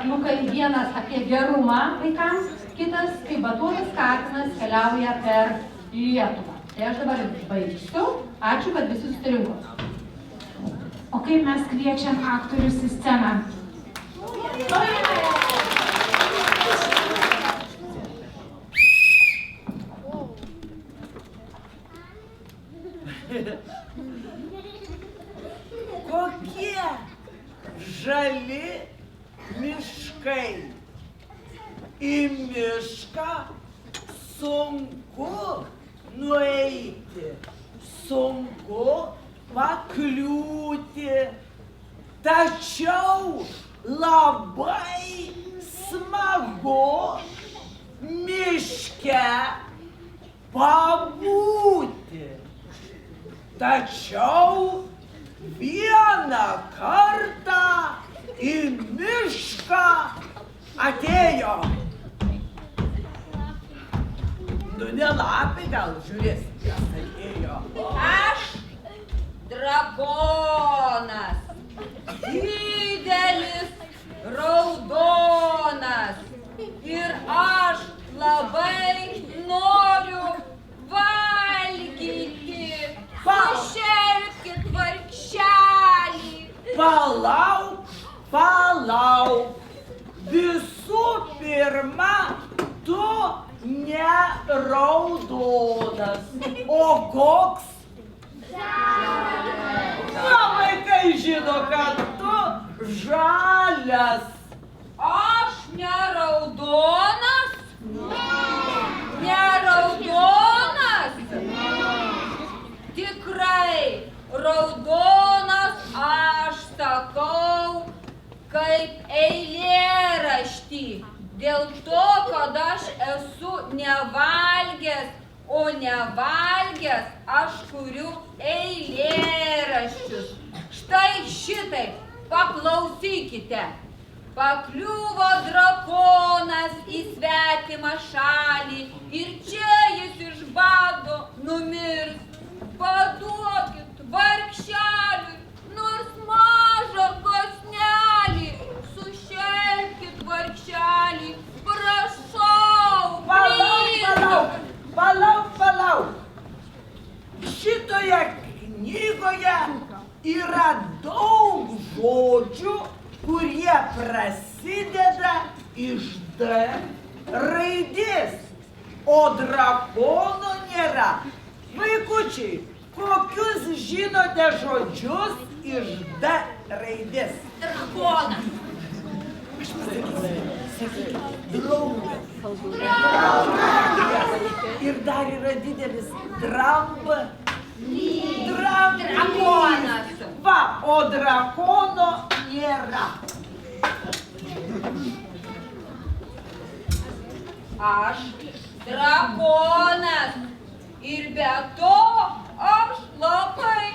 spektakliukai, vienas apie gerumą vaikams, kitas, kaip batuotas katinas keliauja per Lietuvą. Tai aš dabar baigsiu. Ačiū, kad visi susirinko. O kaip mes kviečiam aktorius į sceną? Kokie žali miškai. Į mišką sunku nueiti, sunku pakliūti, tačiau labai smagu miške pabūti. Tačiau vieną kartą į mišką atėjo. Nu, ne lapai, gal žiūrėsim, kas atėjo. Aš drakonas, didelis, raudonas. Ir aš labai noriu valgyti. Sušelkit vargšelį. Palauk, palauk. Visų pirma, tu ne raudonas, o koks? Na, vaikai žino, kad tu žalias. Aš ne raudonas? Ne raudonas? Tikrai, raudonas aš sakau kaip eilėraštį. Dėl to, kad aš esu nevalgęs, o nevalgęs aš kuriu eilėraščius. Štai šitai, paklausykite. Pakliuvo drakonas į svetimą šalį ir čia jis iš bado numirs. Paduokit vargšeliui nors mažą kąsnelį. Sušelkit vargšelį, prašau, Palauk. Šitoje knygoje yra daug žodžių, kurie prasideda iš D raidės, o drakono nėra. Vaikučiai, kokius žinote žodžius iš D raidės? drakonas. Aš pasakysiu. Draugas. Ir dar yra didelis Drakonas. Va, o drakono nėra. Aš drakonas ir be to aš labai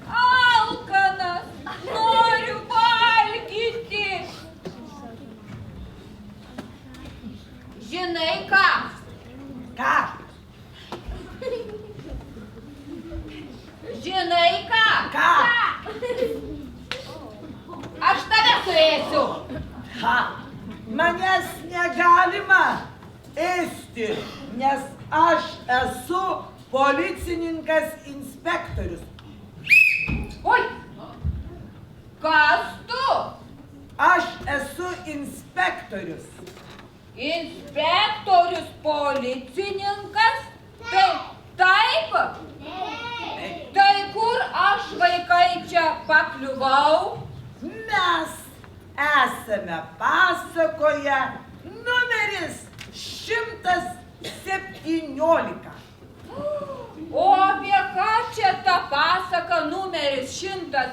alkanas, noriu valgyti. Žinai ką? Ką? Žinai ką? Ką? Aš tave suėsiu. Ha, manęs negalima ėsti, nes aš esu policininkas inspektorius. Oi, kas tu? Aš esu inspektorius. Inspektorius policininkas? Taip? Tai kur aš vaikai čia pakliuvau? Mes esame pasakoje numeris 117. O apie ką čia ta pasaka numeris 117?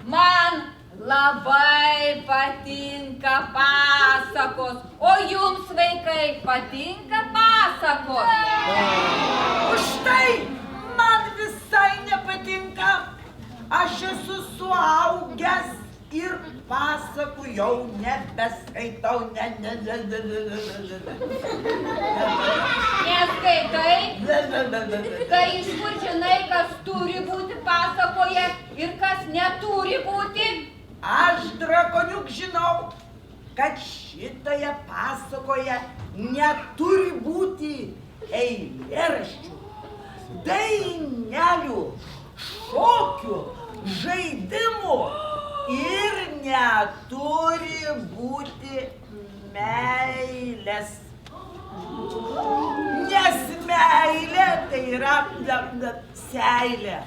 Man labai patinka pasakos. O jums, vaikai, patinka pasakos? Štai man visai nepatinka. Aš esu suaugęs ir pasakų jau nebeskaitau. Neskaitai? Tai iš kur žinai, kas turi būti pasakoje ir kas neturi būti? Aš drakoniuk juk žinau, kad šitoje pasakoje neturi būti eilėraščių, dainelių, šokių, žaidimų ir neturi būti meilės. Nes meilė tai yra seilė.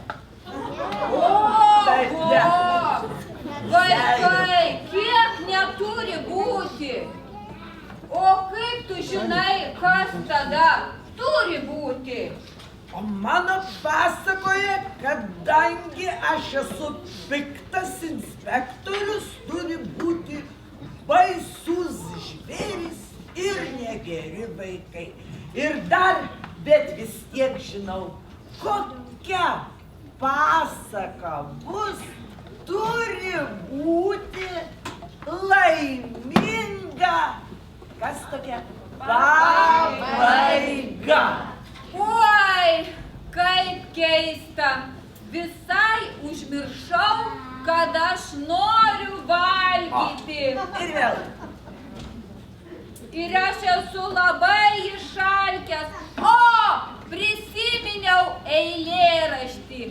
Vaikai, kiek neturi būti? O kaip tu žinai, kas tada turi būti? O mano pasakoje, kadangi aš esu piktas inspektorius, turi būti baisus žvėris ir negeri vaikai. Ir dar, bet vis tiek žinau, kokia pasaka bus, turi būti laiminga. Kas tokia? Pabaiga. Oi, kaip keista. Visai užmiršau, kad aš noriu valgyti. Ir vėl. Ir aš esu labai išalkęs. O, prisiminiau eilėraštį.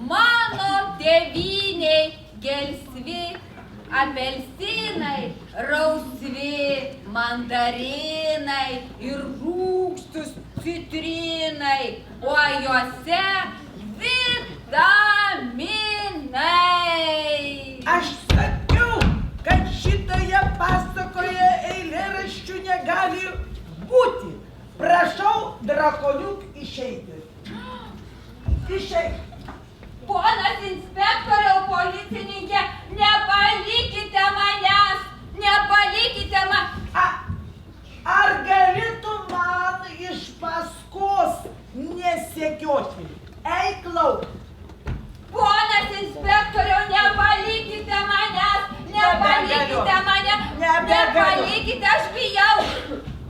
Mano tėvyniai gelsvi, apelsinai, rausvi, mandarinai ir rūgštūs citrinai, o juose vitaminai. Aš sakiau, kad šitoje pasakoje eilėraščių negali būti. Prašau, drakoniuk, išeiti. Išeiti. Ponas inspektoriau, policininkė, nepalikite manęs, nepalikite Ar galėtų man iš paskos nesekioti? Eik lauk. Ponas inspektoriau, nepalikite manęs, nepalikite mane, nepalikite, aš bijau.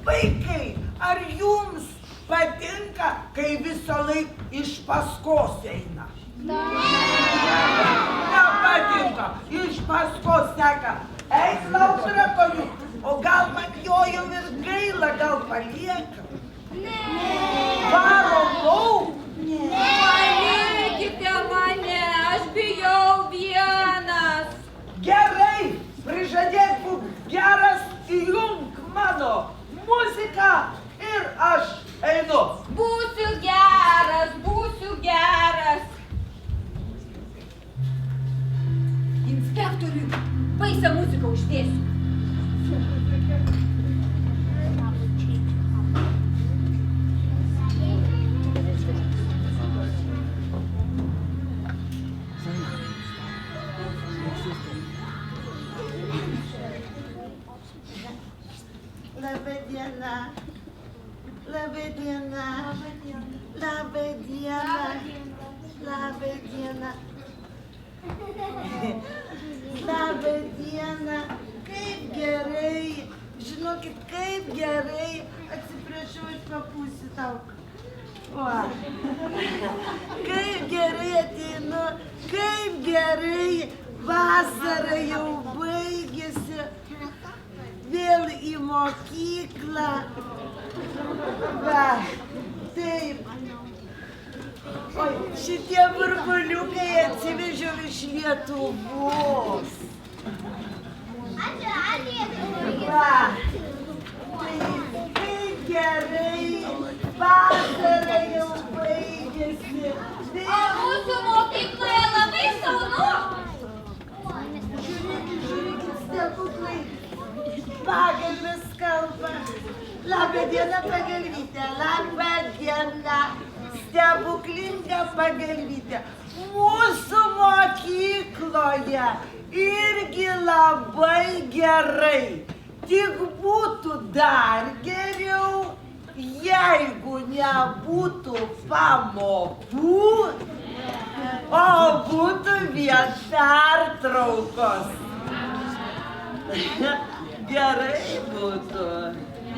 Vaikai, ar jums patinka, kai visą laiką iš paskos eina? Nepatinka, iš paskos seka. Eik lauk, drakoniuk. O gal man jo jau ir gaila, gal palieka? Varo lauk. Palikite mane, aš bijau vienas. Gerai, prižadėk būk geras, įjunk mano muziką ir aš einu. Būsiu geras, būsiu geras. Inspektoriui baisią muziką uždėsiu. Labadiena. Labadiena. Labadiena. Labadiena. Labadiena. Kaip gerai. Žinokit, kaip gerai. Atsiprašau, aš papūsiu tau. O. Kaip gerai ateinu. Kaip gerai. Vasara jau baigėsi. Vėl į mokyklą. Va, taip. Oi, šitie burbuliukai atsivežiau iš Lietuvos. Va, taip gerai, vasara jau baigėsi. O mūsų mokykloje labai šaunu. Žiūrėkit, stebuklai. Pagalvės kalba. Labadiena, pagalvytė. Labadiena. Stebuklinga pagalvytė. Mūsų mokykloje irgi labai gerai. Tik būtų dar geriau, jeigu nebūtų pamokų, o būtų vien pertraukos. Gerai būtų.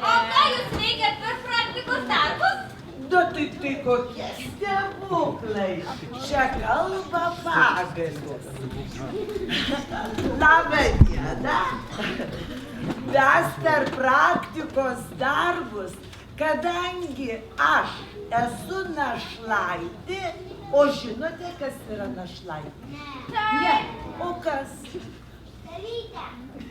O ką jūs veikiat per praktikos darbus? Tai kokie stebuklai. Čia kalba pagalvės. Labadiena. mes per praktikos darbus, kadangi aš esu našlaitė, o žinote, kas yra našlaitė? Ne, o kas?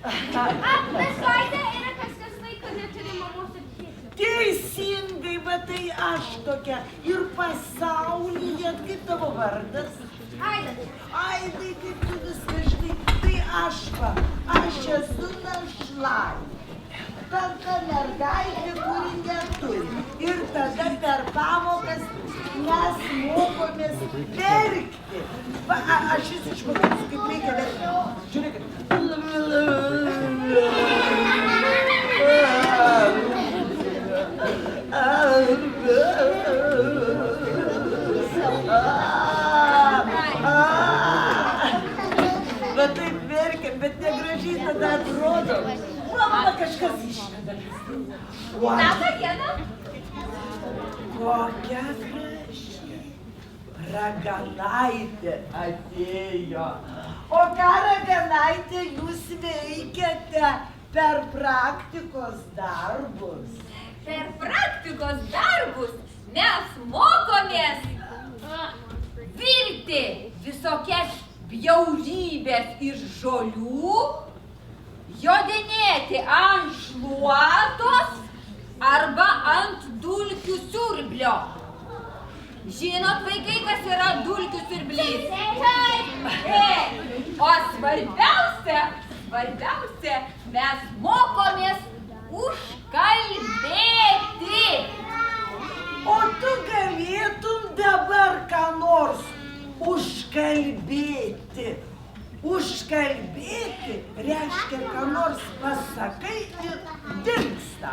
Našlaitė yra kažkas vaikas neturi mamos ir tėčio. Teisingai, bet tai aš tokia ir pasaulyje, kaip tavo vardas? Aidai. Aidai, kaip tu viską žinai, tai aš esu našlaitė. Tada mergaitė, kuri neturi. Ir tada per pamokas mes mokomės verkti. Va, aš jūs išmokysiu, kaip reikia verkti. Žiūrėkit. Va taip verkiam, bet negražiai tada atrodo. Mama kažkas išveda. Labą dieną. Kokia graži. Raganaitė atėjo. O ką, Raganaitė, jūs veikiate per praktikos darbus? Per praktikos darbus mes mokomės virti visokias bjaurybės iš žolių, jodinėti ant šluotos arba ant dulkių siurblio. Žinot, vaikai, kas yra dulkių siurblys? Taip. O svarbiausia, mes mokomės užkalbėti. O tu galėtum dabar ką nors užkalbėti. Užkalbėti reiškia, ką nors pasakai ir dingsta,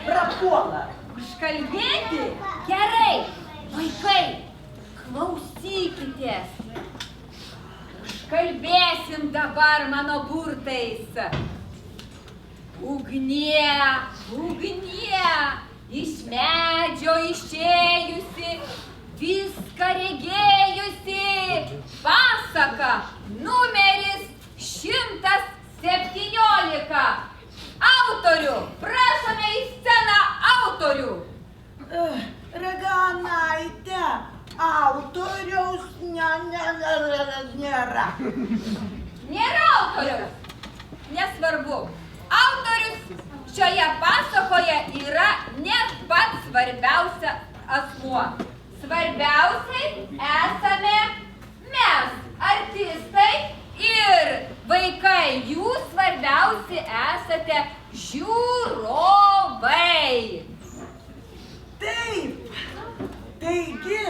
prapuola. Užkalbėti? Gerai. Vaikai, klausykitės. Užkalbėsim dabar mano burtais. Ugnie, ugnie, iš medžio išėjusi, viską regėjusi, pasaka numeris 117. Autorių, prašome į sceną autorių. Raganaitė, autoriaus nėra. Nėra autoriaus. Nesvarbu. Autorius šioje pasakoje yra ne pats svarbiausias asmuo. Svarbiausiai esame mes, artistai ir vaikai. Jūs svarbiausi esate žiūrovai. Taip. Taigi,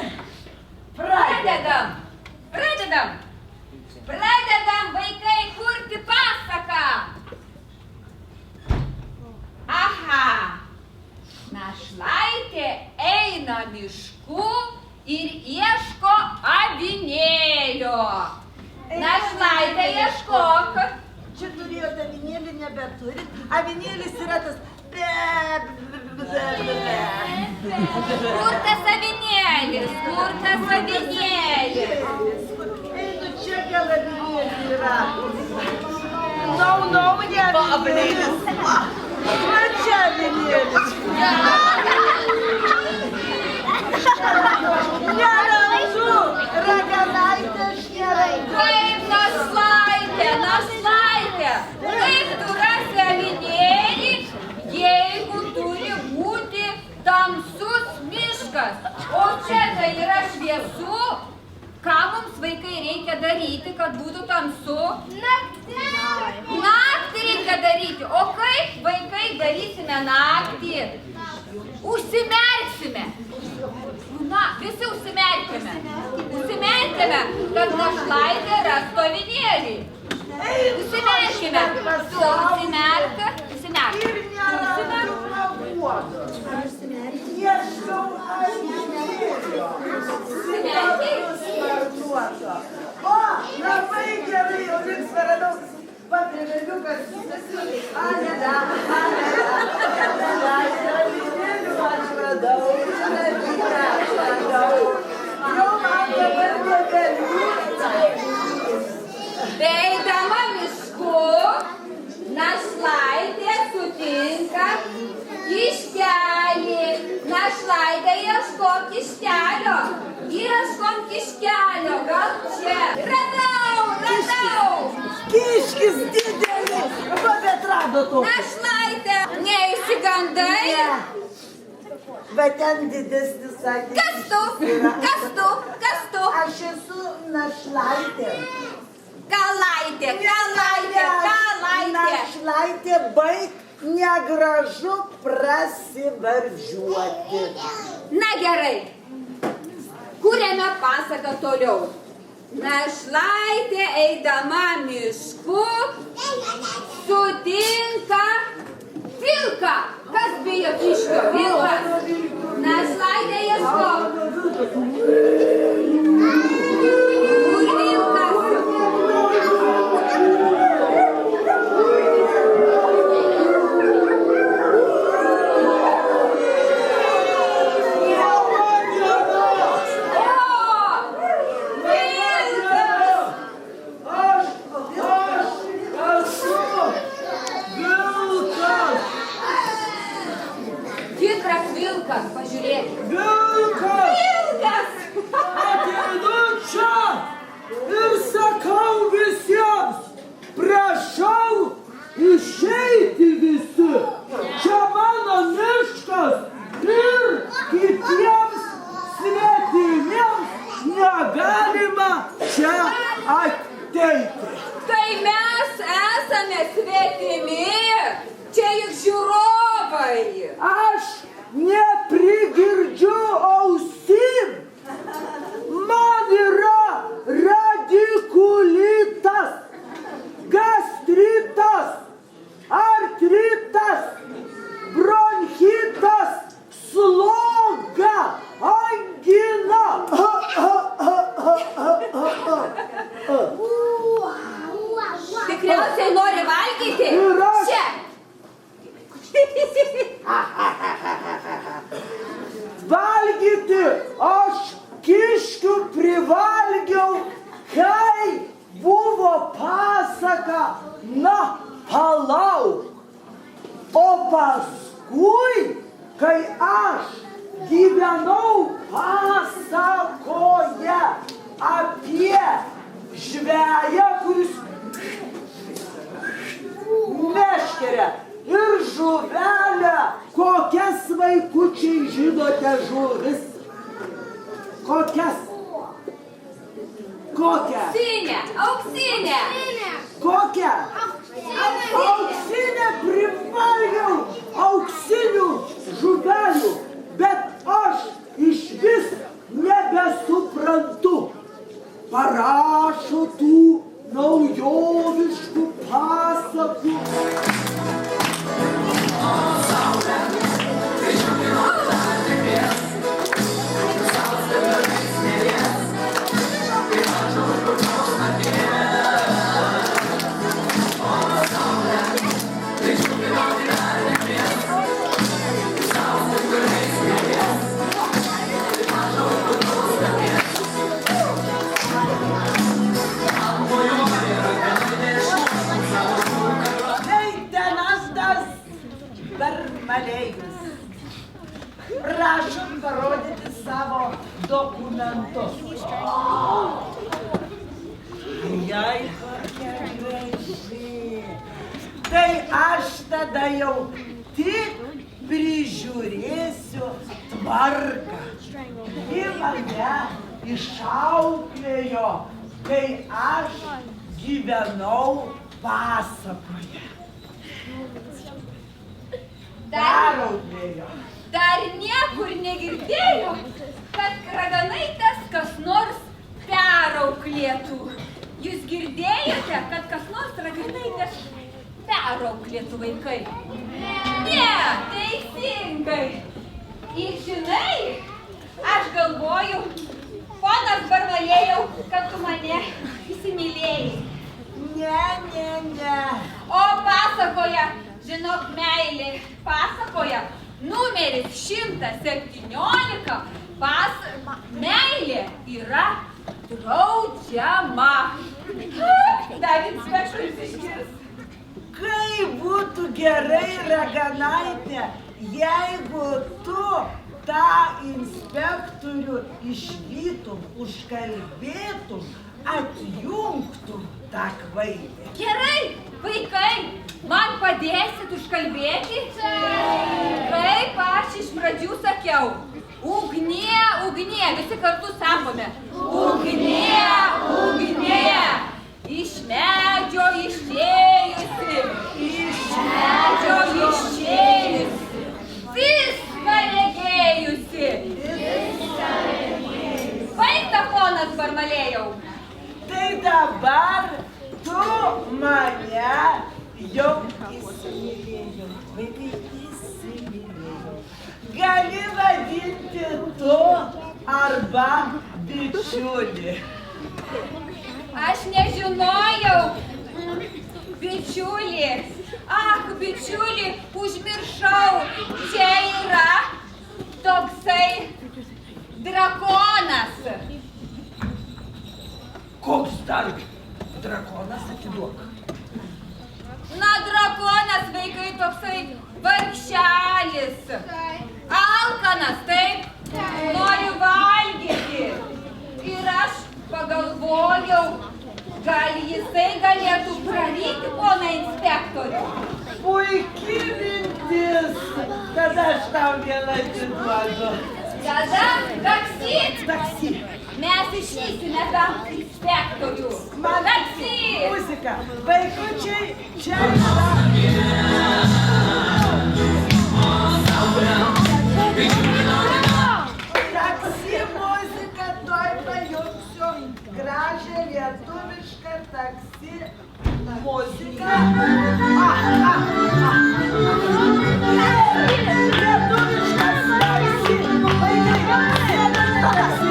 Pradedam vaikai kurti pasaką. Aha, našlaitė eina mišku ir ieško avinėlio. Našlaitė ieškok. čia turėjot avinėlį, nebeturit. Avinėlis yra tas... Kur tas avinėlis? Einu, čia gal avinėlis yra. Nau, ne avinėlis. Va čia avinėlis. Nerandu. Raganaitė, aš nerandu. Kaip našlaitė. Kaip tu rasi avinėlį, jeigu turi būti tamsus miškas? O čia tai yra šviesu. Ką mums vaikai reikia daryti, kad būtų tamsu? Naktį reikia daryti. O kaip vaikai darysime naktį? Užsimerksime. Na, visi užsimerkime. Kad našlaitė rastų avinėlį. Užsimerkime. Tu užsimerk. Ir nerandu avuodo. Ieškau avinėlio. Sparnuoto. O, labai gerai, jau linksmą radau. Patriveliukas. Aneda. Avinėlių aš radau. Jau man dabar nebeliūsta. Eidama mišku, našlaitė su Biškis didelis, bet rado tu. Našlaitė, neišsigandai. Bet ten didesnis sakė. Kas tu? Kas tu? Kas tu? Aš esu našlaitė. Kalaitė, kalaitė, kalaitė. Našlaitė, baig negražu prasivardžiuoti. Na gerai, kuriame pasaką toliau. Našlaitė eidama mišku sutinka vilką. Kas bijo kiškio? Vilkas. Našlaitė ieško. Kur vilkas? Pažiūrėk. Vilkas! Vilkas! Ateinu čia ir sakau visiems, prašau išeiti visi. Čia mano miškas ir kitiems svetimiems negalima čia ateiti. Tai mes esame svetimi. Čia juk žiūrovai. Aš neprigirdžiu ausim. Man yra radikulitas, gastritas, artritas, bronchitas, sloga, angina. Tikriausiai nori valgyti? Ir aš. Čia. Valgyti aš kiškių privalgiau, kai buvo pasaka, na palauk. O paskui, kai aš gyvenau pasakoje apie žveją, kuris meškerę ir žuvelę. Kokias vaikučiai žinote žuvis? Kokias? Kokią? Auksinė, auksinė. Kokią? Auksinę privalgiau auksinių žuvelių, bet aš iš vis nebesuprantu. Parašo tų naujoviškų pasakų. Prašom parodyti savo dokumentus. Jei kokia graži. Tai aš tada jau tik prižiūrėsiu tvarką. Ji mane išauklėjo, kai aš gyvenau pasakoje. Perauklėjo. Dar niekur negirdėjo, kad raganaites kas nors perauklėtų. Jūs girdėjote, kad kas nors raganaites perauklėtų vaikai? Ne, teisingai. Ir žinai, aš galvoju, ponas Barvalėjau, kad tu mane įsimylėjai. Ne. O pasakoja, žinok, meilė, pasakoja, numeris 117, meilė yra draudžiama. Dar inspektorius išgirs. Kaip būtų gerai, raganaitė, jeigu tu tą inspektorių išvytum, užkalbėtum, atjungtum tą kvailį. Gerai, vaikai, man padėsit užkalbėti? Kaip aš iš pradžių sakiau. Ugnie, ugnie, visi kartu sakome. Ugnie, ugnie, iš medžio išėjusi, iš medžio išėjusi, viską regėjusi. Baigta, ponas Barmalėjau. Tai dabar tu mane jau įsimylėjau. Vaikai, įsimylėjau. Gali vadinti tu arba bičiulį. Aš nežinojau, bičiulį. Ach, bičiulį, užmiršau. Čia yra toksai drakonas. Koks dar drakonas, atiduok? Na, drakonas, vaikai, toksai vargšelis. Alkanas, taip? Noriu valgyti. Ir aš pagalvojau, gal jisai galėtų praryti poną inspektorių. Puikiai mintis, kad aš tau vėl atiduodu. Tada taksi. Taksi. Mes išeisime tą inspektorių. Man Taksi. muzika. Vaikučiai, čia yra. Taksi muzika, tuoj pajungsiu gražią lietuvišką taksi muziką. Lietuviškas taksi. Vaikai, sėdame taksi.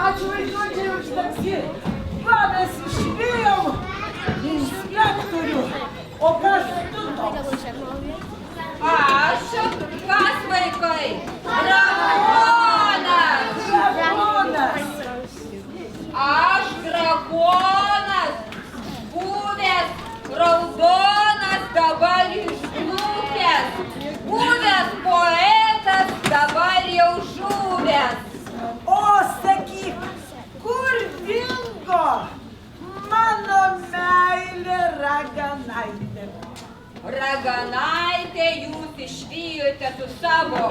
Ačiū vaikučiai už taksi. Va, mes išvijom inspektorių. O kas tu toks? Aš? Kas, vaikai? Drakonas. Drakonas. Aš drakonas. Buvęs raudonas, dabar išblukęs. Buvęs poetas, dabar jau žuvęs. O sakyk, kur dingo mano meilė raganaitė? Raganaitė, jūs išvijote su savo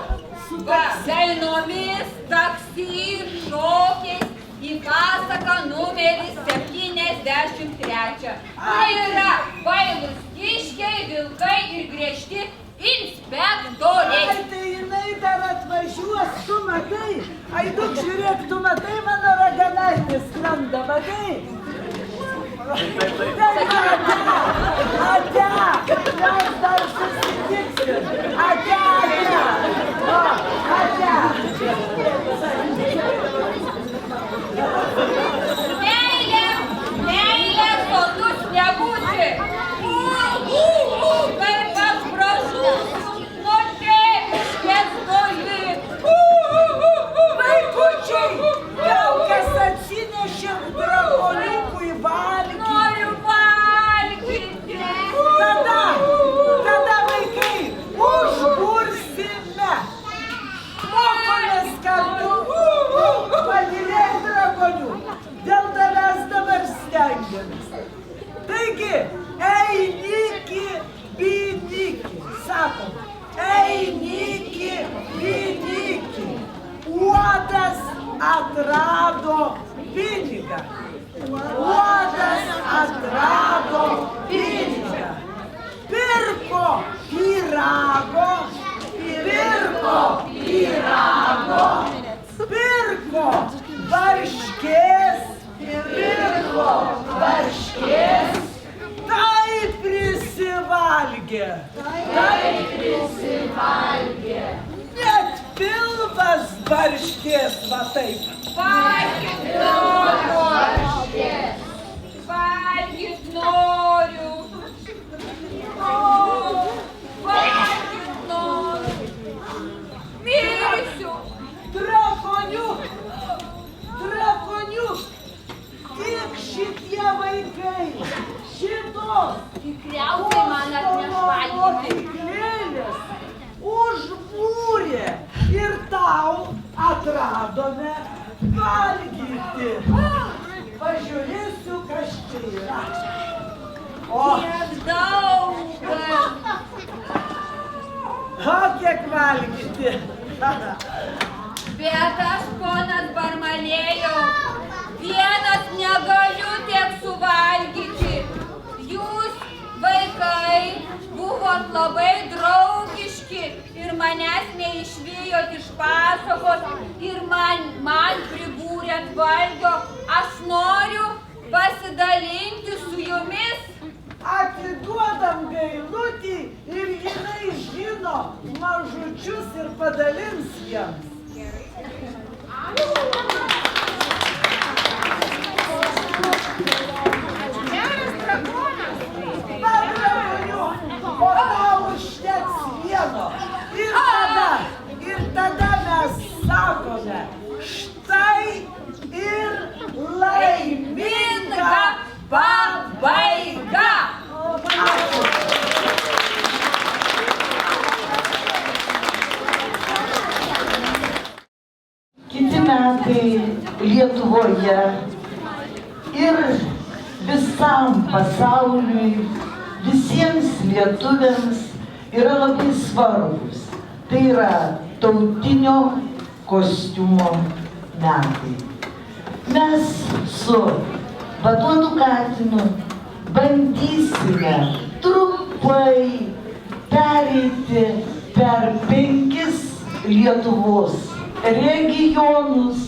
dainomis, taksi ir šokiais į pasaką numeris 73. Tai yra bailūs kiškiai, vilkai ir griežti inspektoriai. Ai, tai jinai dar atvažiuos, tu matai? Ai, tu žiūrėk, tu matai mano raganaitė skrenda, matai? Tai ate, mes dar susitiksim. Ate. Meilė, sotus nebūsi. Kaip aš pražūsiu nuo tėviškės toli. Vaikučiai, gal kas atsinešė drakoniukui valgyti? Noriu valgyti. Tada vaikai, užbūkite. atrado pinigą. Uodas atrado pinigą. Pirko pyrago, pirko pyrago, pirko varškės, pirko varškės. Tai prisivalgė, net pilvas varškės va taip. Valgyt noriu. Valgyt noriu. Mirsiu. Drakoniuk, tik šitie vaikai, šitos Tikriausiai man atneš valgyti. mokyklėlės užbūrė ir tau atradome valgyti. Pažiūrėsiu, kas čia yra. O Tiek daug. kiek valgyti. Bet aš, ponas Barmalėjau, vienas negaliu tiek suvalgyti. Jūs, vaikai, buvot labai draugiški ir manęs neišvijot iš pasakos ir man pribūrėt valgio. Aš noriu pasidalinti su jumis. Atiduodam Gailutį ir jinai žino mažučius ir padalins jiems. O tau užteks vieno. Ir tada mes sakome, štai ir laiminga pabaiga. Kiti metai Lietuvoje ir visam pasauliui, visiems lietuviams yra labai svarbus. Tai yra tautinio kostiumo metai. Mes su Batuotu Katinu bandysime trumpai pereiti per 5 Lietuvos regionus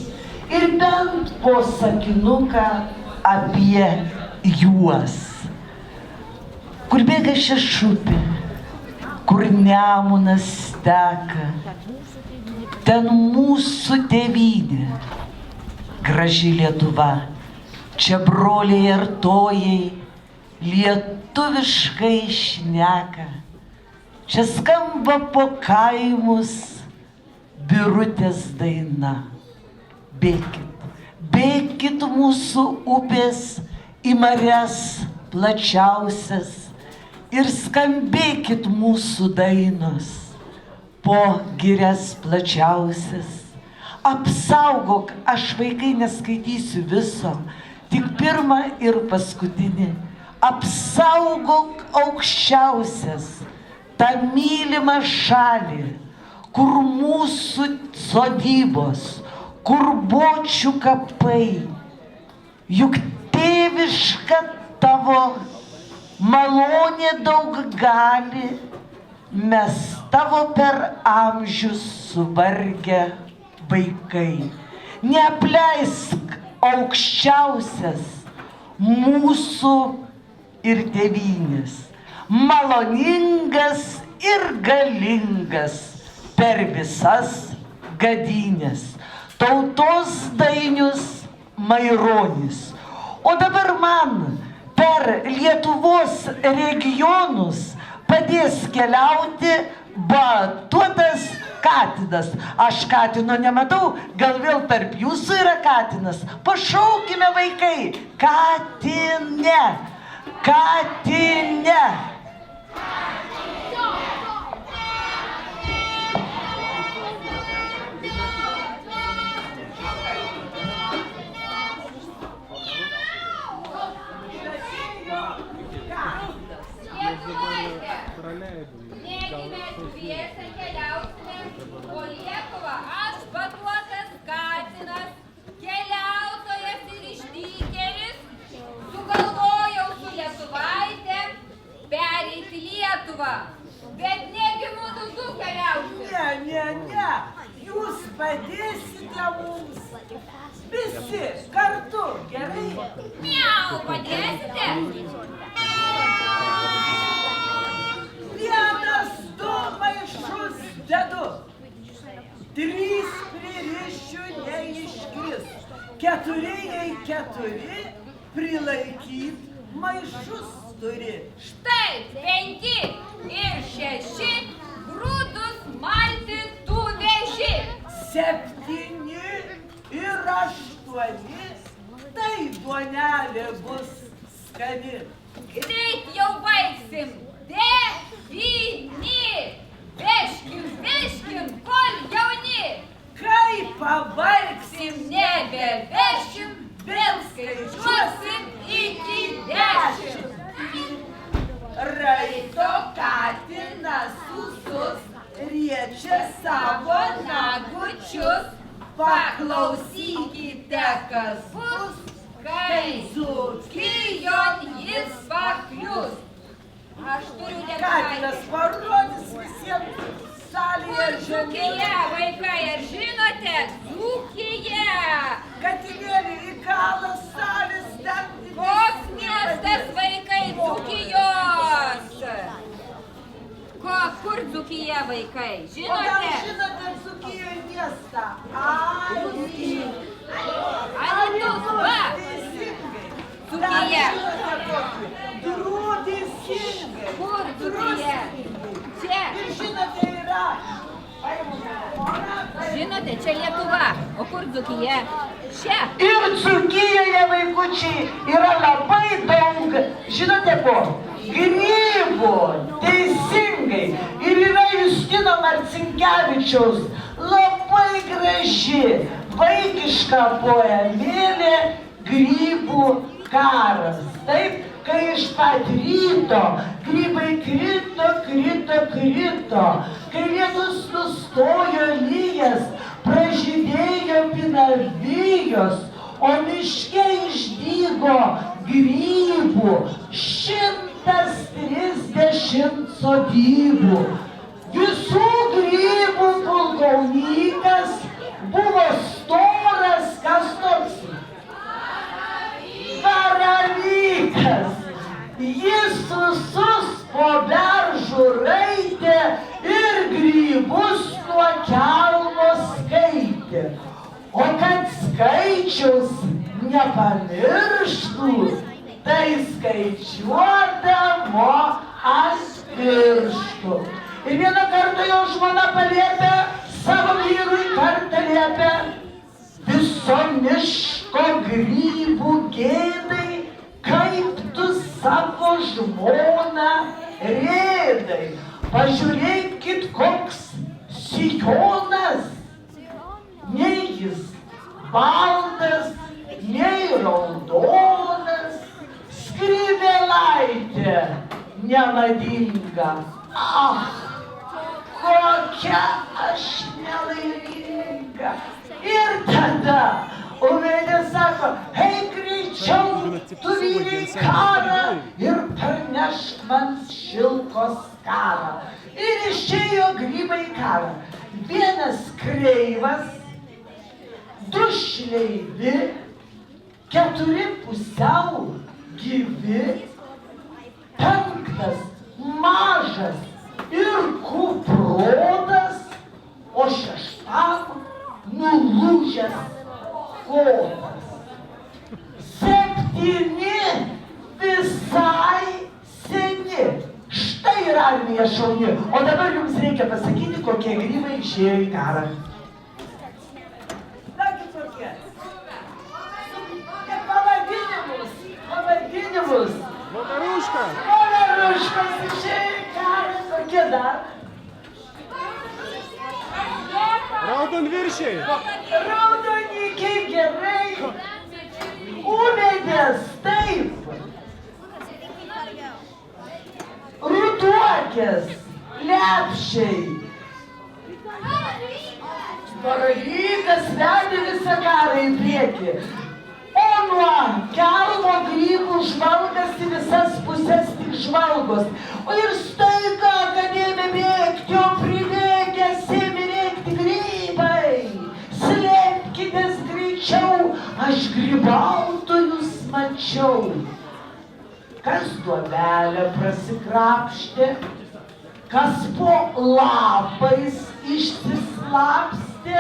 ir bent po sakinuką apie juos. Kur bėga Šešupė, kur Nemunas teka, ten mūsų tėvynė, graži Lietuva. Čia broliai artojai lietuviškai šneka. Čia skamba po kaimus Birutės daina. Bėkit mūsų upės į marias plačiausias ir skambėkit mūsų dainos po girias plačiausias. Apsaugok, aš vaikai neskaitysiu viso, tik pirmą ir paskutinį. Apsaugok aukščiausias tą mylimą šalį, kur mūsų sodybos, kur bočių kapai, juk tėviška tavo malonė daug gali, mes tavo per amžius suvargę vaikai. Neapleisk aukščiausias mūsų ir tėvynės, maloningas ir galingas per visas gadynės, tautos dainius Maironis. O dabar man per Lietuvos regionus padės keliauti Batuotas Katinas. Aš Katino nematau, gal vėl tarp jūsų yra Katinas. Pašaukime vaikai, Katine, Katine. Nėkime dviese keliausime, o Lietuvą aš Batuotas Katinas padėsite mums visi kartu, gerai? Miau, padėsite? Vienas, du maišus dedu. 3 pririšiu neiškris. 4 jei 4 prilaikyt maišus turi. Štai 5 ir 6 grūdus malti tu veži. 7 ir 8, tai duonelė bus skani. Greit jau baigsim. 9. Vežkim, kol jauni. Kai pavargsim, Nebevešim, vėl skaičiuosim iki 10. raito katinas ūsus, riečia Savo nagučius paklausykite, kas bus, kai Dzūkijon jis paklius. Aš turiu katinas nepaisyti. parodys visiems salėje Kur Dzūkija, vaikai, ar žinote? Dzūkija. Katinėlį į galą salės ten. Koks miestas, vaikai, Dzūkijos? Kur Dzūkija, vaikai? O gal Žinote? žinote Dzūkijoje miestą? Alytus, va! Teisingai. Dzūkija. Dar žinote kokį? Drudisingai. Kur Dzūkija? Čia. Ir žinote yra. Žinote, čia Lietuva. O kur Dzūkija? Čia. Ir Dzūkijoje, vaikučiai, yra labai daug, žinote ko? Grybų, teisingai. Ir yra Justino Marcinkevičiaus labai graži, vaikiška poemėlė Grybų karas. Taip, kai iš pat ryto grybai krito, kai lietus nustojo lyjas, pražydėjo pinavijos, o miške išdygo grybų 130 sodybų. Visų grybų pulkauninkas buvo storas, kas toks? Baravykas. Jis visus po beržų raitė ir grybus nuo kelmo skaitė. O kad skaičiaus nepamirštų, tai skaičiuodavo ant pirštų. Ir vieną kartą jo žmona paliepė savo vyrui, kartą liepė: viso miško grybų gėdai, kaip tu savo žmoną rėdai. Pažiūrėkit, koks sijonas, nei jis baltas, nei raudonas, skrybėlaitė nemadinga. Ach, kokia aš nelaiminga. Ir tada Uvedė sako: hei, greičiau, tu vyrai karą ir parnešk man šilkos karą. Ir išėjo grybai į karą. Vienas kreivas, 2 šleivi, 4 pusiau gyvi, 5 mažas ir kuprotas, o 6 nulūžęs kotas. 7 visai seni. Štai ir armija šauni. O dabar jums reikia pasakyti, kokie grybai išėjo į karą. Nagi tokie. Pavadinimus. Voveruškas išėjo į karą. Kokie dar? Raudonviršiai. Raudonikiai, gerai. Ūmėdės, taip. Ruduokės, lepšiai. Baravykas vedė visą karą į priekį. O nuo kelmo grybų žvalgasi visas pusės tik žvalgos. O ir staiga, kad ėmė bėgti, o pribėgęs ėmė rėkti grybai. grybautojus mačiau, kas duobelę prasikrapštė, kas po lapais išsislapstė,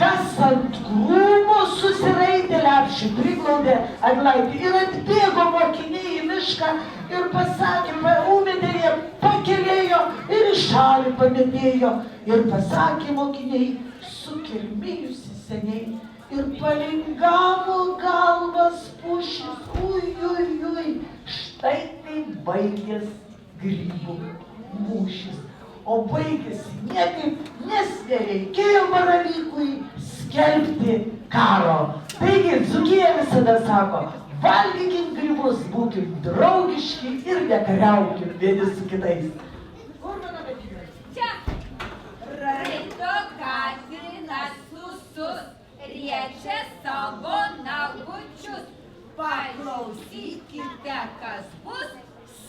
kas ant krūmo susiraitė lepšį, priglaudė eglaitį ir atbėgo mokiniai į mišką ir pasakė, ūmėdėje pakelėjo ir į šalį pametėjo ir pasakė mokiniai, sukirmėjusi seniai ir palingavo galvas pušis, ui, štai tai baigės grybų mūšis. O baigėsi niekaip, nes nereikėjo baravykui skelbti karo. Taigi, Dzūkija visada sako, valgykim grybus, būkim draugiški ir nekariaukim vieni su kitais. Kur mano vedėjas? Čia. Raito Katinas susus, riečia savo nagučius. Paklausykite, kas bus,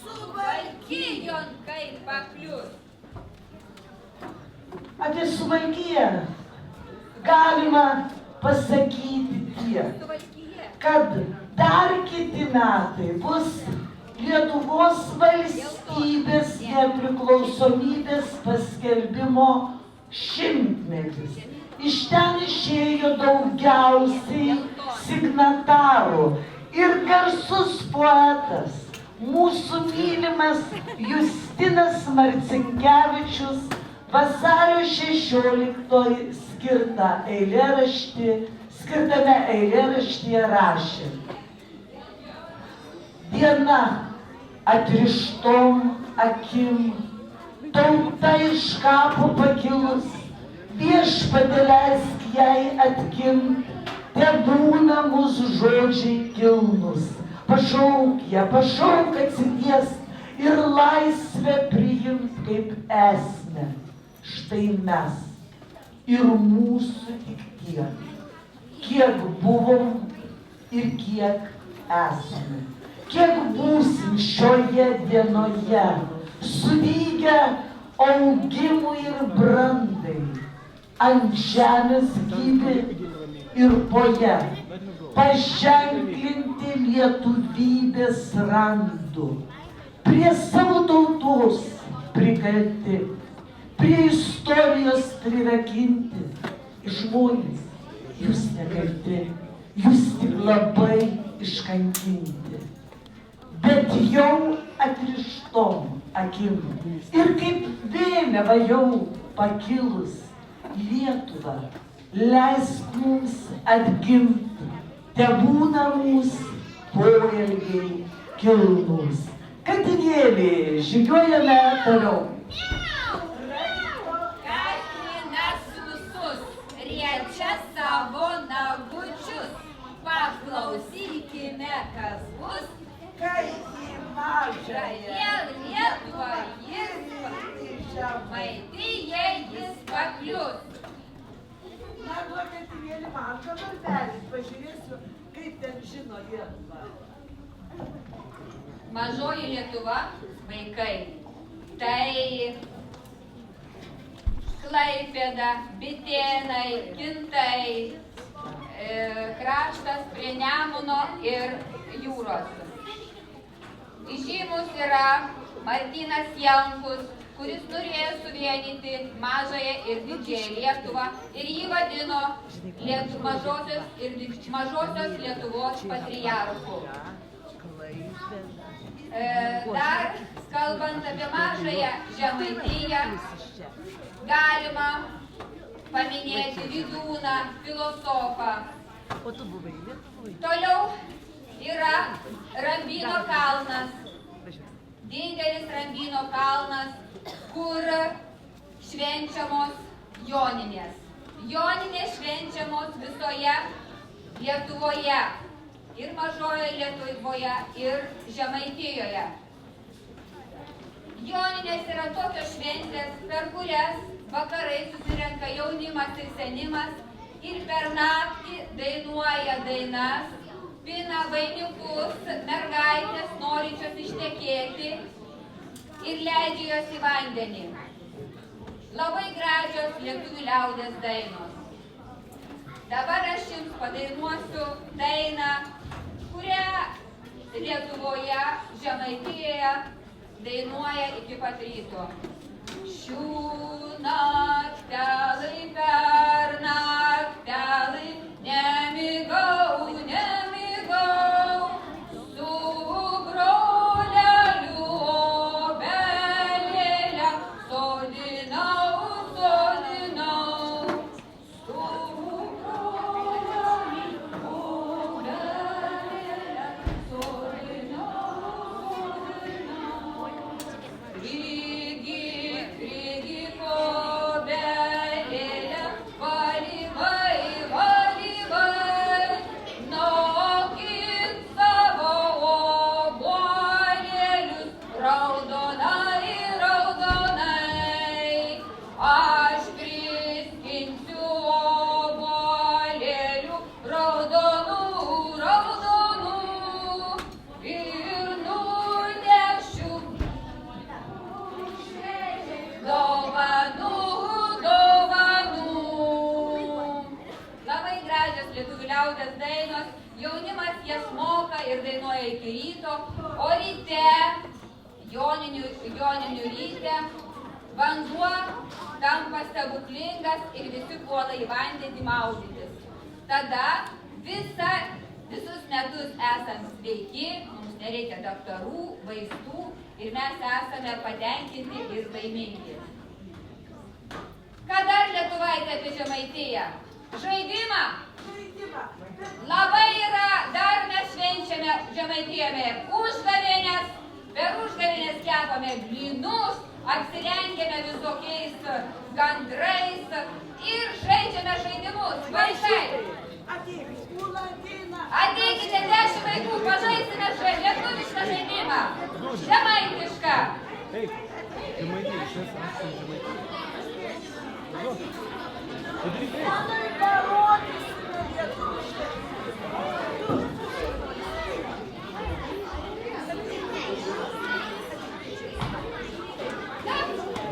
Suvalkijon kaip paklius. Apie Suvalkiją galima pasakyti tiek, Suvalkija. kad dar kiti metai bus Lietuvos valstybės nepriklausomybės paskelbimo 100-metis. Iš ten išėjo daugiausiai signatarų ir garsus poetas, mūsų mylimas Justinas Marcinkevičius vasario 16 skirtame eilėraštyje rašė. Diena atrištom akim, tauta iš kapo pakilus, viešpatie leisk jai atgimt, tebūna mūsų žodžiai kilnus. Pašauk ją, pašauk atsitiest ir laisvę priimt kaip esmę. Štai mes ir mūsų tik tiek, kiek buvom ir kiek esame. Kiek būsim šioje dienoje, sudygę augimui ir brandai, ant žemės gyvi ir poje, paženklinti lietuvybės randu, prie savo tautos prikalti, prie istorijos prirakinti. Žmonės, jūs nekalti, jūs tik labai iškankinti, bet jau atrištom akim ir kaip vėliava jau pakilus, Lietuva, leisk mums atgimti, tebūna mūsų poelgiai kilnūs. Katinėlį, žygiuojame toliau. Katinas susus, riečia savo nagučius. Paklausykime, kas bus, Kai į mažąją Lietuvą jis Žemaitiją jis paklius. Na, duokit mėly man dabar perėt, pažiūrėsiu, kaip ten žino Lietuvą. Mažoji Lietuva, vaikai, tai Klaipėda, Bitėnai, Kintai, kraštas prie Nemuno ir jūros. Įžymus yra Martynas Jankus, kuris norėjo suvienyti mažąją ir didžiąją Lietuvą ir jį vadino mažosios Lietuvos patriarchu. Dar kalbant apie mažąją Žemaitiją, galima paminėti Vydūną, filosofą. Toliau yra Rambyno kalnas, didelis Rambyno kalnas, kur švenčiamos joninės. Joninės švenčiamos visoje Lietuvoje, ir mažojoje Lietuvoje, ir Žemaitijoje. Joninės yra tokios šventės, per kurias vakarai susirenka jaunimas ir senimas ir per naktį dainuoja dainas, pina vainikus, mergaitės norinčios ištekėti ir leidžia jos į vandenį. Labai gražios lietuvių liaudies dainos. Dabar aš jums padainuosiu dainą, kurią Lietuvoje, Žemaitijoje dainuoja iki pat ryto. Šių naktelai per naktelai nemigau, nemigau, su broleliu obelėlę sodinau, sodinau, su broleliu obelėlę sodinau, sodinau. Prigi obelėlę valyvai, valyvai, nokit savo obuolėlius raudonai, raudonai. Aš priskinsiu obuolėlių raudonų, raudonų ir nunešiu dovanų, dovanų. Labai gražios lietuvių liaudies dainos, jaunimas jas moka ir dainuoja iki ryto, o ryte, joninių ryte, vanduo tampa stebuklingas ir visi puola į vandenį maudytis. Tada visus metus esam sveiki, mums nereikia daktarų, vaistų ir mes esame patenkinti ir laimingi. Ką dar lietuvaitė apie Žemaitiją? Žaidimą. Labai yra, dar mes švenčiame Žemaitijoje užgavėnes, per užgavėnes kepame blynus, apsirengėme visokiais gandrais ir žaidžiame žaidimus. Vaikai, ateikite 10 vaikų, pažaisime lietuvišką žaidimą. Žemaitišką. Manai parodysime lietuviškai.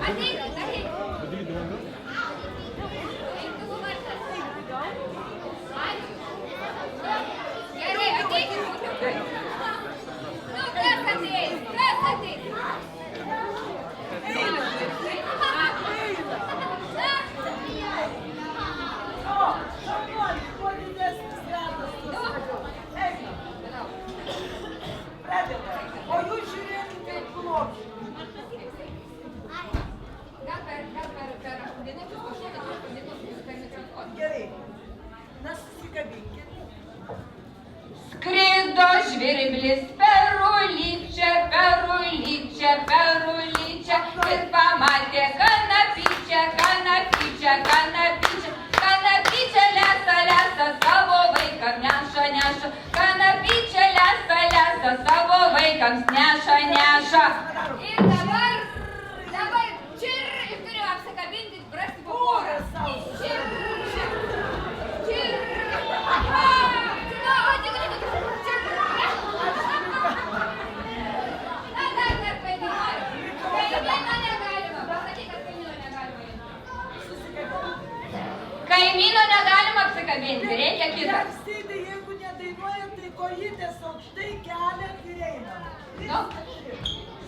Ateikite, ateikite. Gerai, ateikite. Nu, kas ateis? Kas ateis? O jūs žiūrėkite į plokį. Gerai, nesusikabinkit. Skrido žvirblis perulyčia, perulyčia, perulyčia ir pamatė kanapyčią, kanapyčią, kanapyčią, kanapyčią lesa, lesa, savo vaikams neša, neša, kanapyčią lesa, lesa, savo vaikams neša, neša. Ir dabar čir ir turiu apsikabinti, brasti po porą. Čir, čir, čir. Kaimyno negalima apsikabinti, reikia kitą. Sėdi, jeigu nedainuoja, tai kojytės aukštai keliat ir einam. Nu.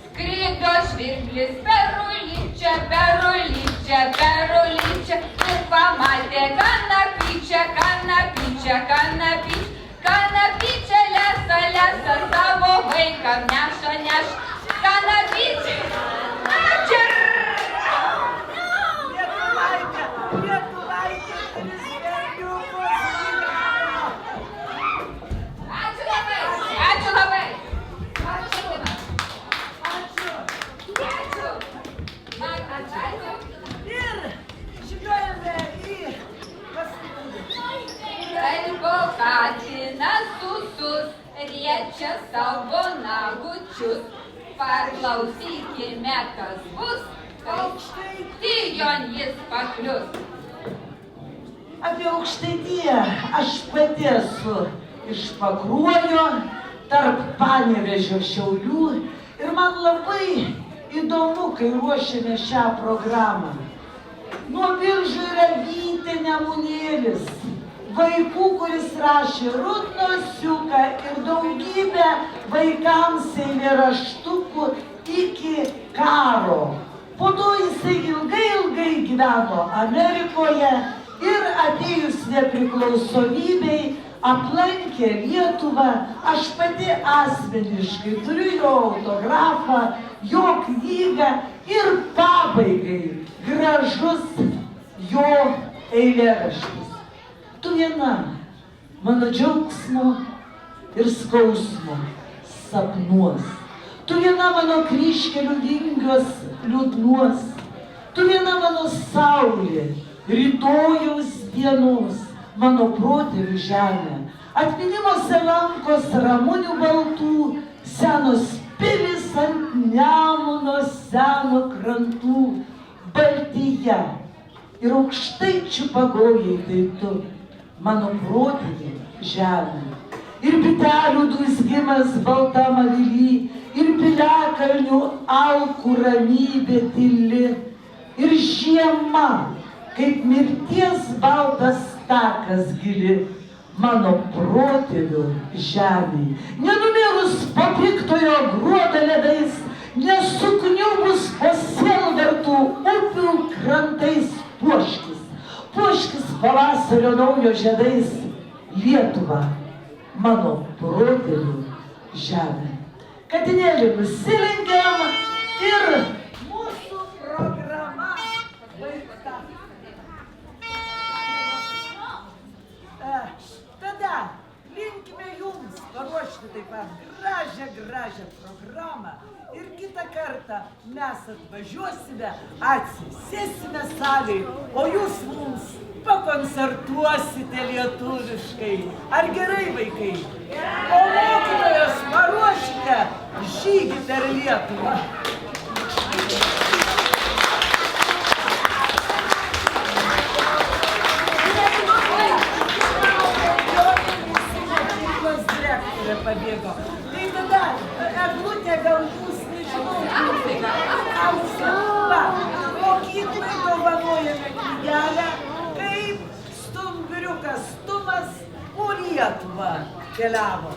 Skrido žvirblis perulyčia, perulyčia, perulyčia ir pamatė kanapyčią, kanapyčią, kanapyčią, kanapyčią lesa, lesa, savo vaikam neša, neša, kanapyčią. Lietuvaitė, tris berniukus gyvena. Ačiū labai, ačiū labai. Ačiū. Ačiū. Man ačiū. Ir žygiuojame į paskutinį. Kalbo katinas susus, riečia savo nagučius. Paklausykime, kas bus, aukštaitijon jis paklius. Apie Aukštaitiją aš pati esu iš Pakruojo, tarp Panevėžio Šiaulių ir man labai įdomu, kai ruošėme šią programą. Nuo Biržų yra Vytė Nemunėlis, vaikų, kuris rašė rudnosiuką ir daugybę vaikams eilėraštukų iki karo. Po to jisai ilgai gyveno Amerikoje ir atėjus nepriklausomybei aplankė Lietuvą. Aš pati asmeniškai turiu jo autografą, jo knygą ir pabaigai gražus jo eilėraštis. Tu viena mano džiaugsmo ir skausmo sapnuos. Tu viena mano kryžkelių vingiuos liūdnuos. Tu viena mano saulė rytojaus dienos, mano protėvių žemė. Atminimuose lankos ramunių baltų, senos pilis ant Nemuno seno krantų, Baltija ir aukštaičių pagojai tai tu, mano protėvių žemė. Ir bitelių dūzgimas baltam avily, ir piliakalnių alkų ramybė tyli, ir žiema, kaip mirties baltas takas gili, mano protėvių žemė. Nenumirus po piktojo gruodo ledais, nesukniubus po sielvartų upių krantais puoškis, puoškis pavasario naujo žiedais, Lietuva, mano protėvių žemė. Katinėlį nusilenkiam ir Mūsų programa baigta. Tada linkime jums paruošti taip pat gražią programą ir kitą kartą mes atvažiuosime, atsisėsime salėje, o jūs mums pakoncertuosite lietuviškai. Ar gerai, vaikai? O mokytojas paruošite žygį per Lietuvą. Pabėgo. Tai tada, Eglutė, gal jūs, nežinau, mokyklai dovanojame knygelę, kaip Stumbriukas Tumas po Lietuvą keliavo.